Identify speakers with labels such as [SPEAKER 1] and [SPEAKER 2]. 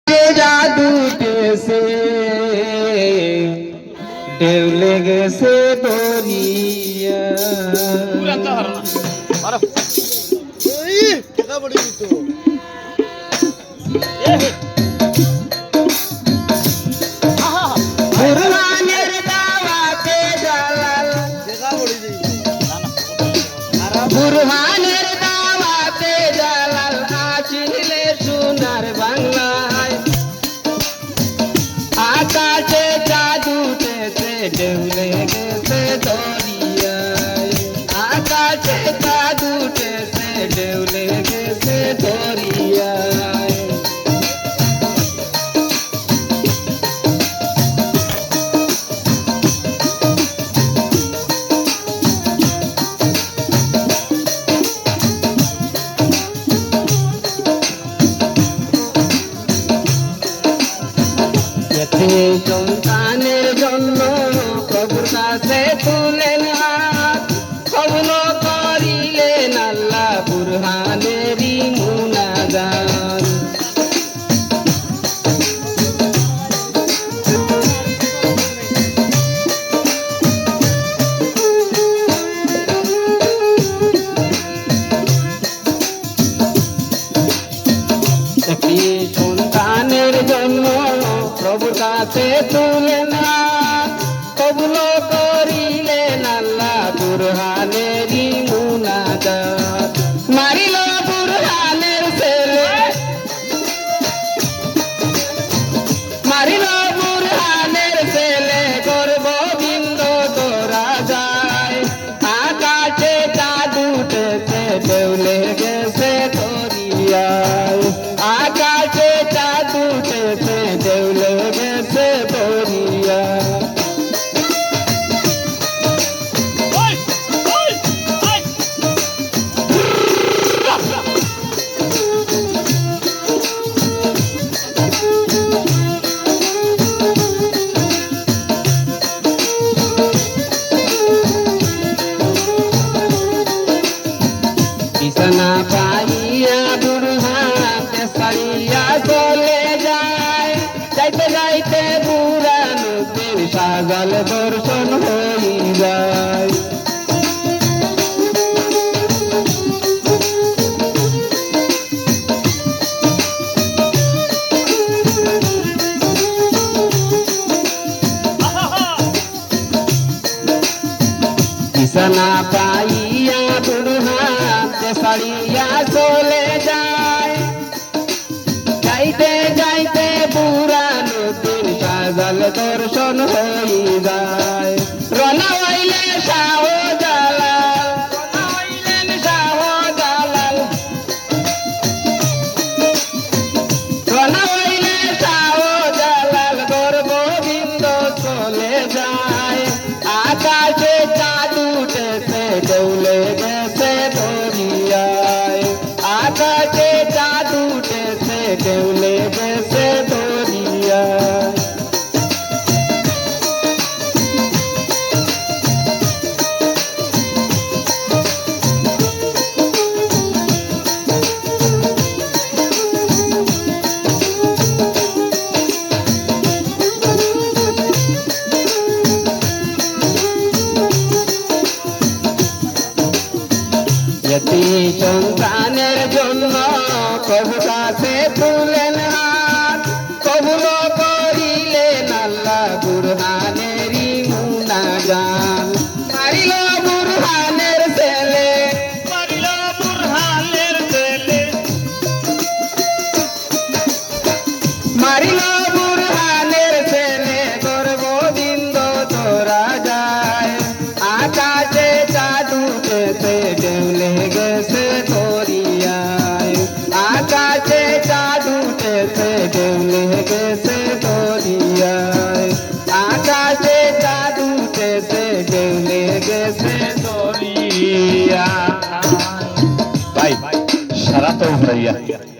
[SPEAKER 1] জাদু উঠেছে ঢেউ লেগেছে দরিয়া বুরহানের দাওয়াতে জালাল বুরহানের দাওয়াতে জালাল আসিলে সোনার বাংলায় আকাশে চাঁদ উঠেছে ঢেউ লেগেছে দরিয়ায় আকাশে চাঁদ উঠেছে ঢেউ লেগেছে দরিয়ায় সন্তানের জন্য প্রভুর কাছে তুলেন হাত কবুল করিলেন আল্লাহ বুরহানেরই মুনাজাত একটি সন্তানের জন্য প্রভুর কাছে তুলেন হাত কবুল করিলেন আল্লাহ বুরহানেরই মুনাজাত মারিল বুরহানের ছেলে মারিল বুরহানের ছেলে গর্ববিন্দ তোরা যায় আকাশে চাঁদ উঠেছে ঢেউ লেগেছে দরিয়ায় আকাশে চাঁদ উঠেছে ঢেউ লেগেছে দরিয়ায় বিছানা পাইয়া বুরহানকে ছাড়িয়া চলে যায় যাইতে যাইতে বুড়া নদীর সাজাল দর্শন হয়ে যায় বিছানা পাইয়া বুরহানকে ছাড়িয়া চলে যায় যাইতে যাইতে বুড়া নদীর সাজাল দর্শন হয়ে যায় রনা হইলে শাহ জালাল রনা হইলেন শাহ জালাল রনা হইলে শাহ জালাল গর্ববিন্দ চলে যায় আকাশে চাঁদ উঠেছে ঢেউ লেগেছে দরিয়ায় আকাশে চাঁদ উঠেছে ঢেউ লেগেছে দরিয়ায় সন্তানের জন্য প্রভুর কাছে তুলেন হাত কবুল করিলেন আল্লাহ বুরহানেরই মুনাজাত মারিল বুরহানের ছেলে মারিল বুরহানের ছেলে মারিল বুরহানের ছেলে গর্ববিন্দ তোরা যায় আকাশে চাঁদ উঠেছে ঢেউ লেগেছে দরিয়ায় আকাশে চাঁদ উঠেছে ঢেউ লেগেছে দরিয়ায় আকাশে চাঁদ উঠেছে ঢেউ লেগেছে দরিয়ায় ভাই সারা তো ভাইয়া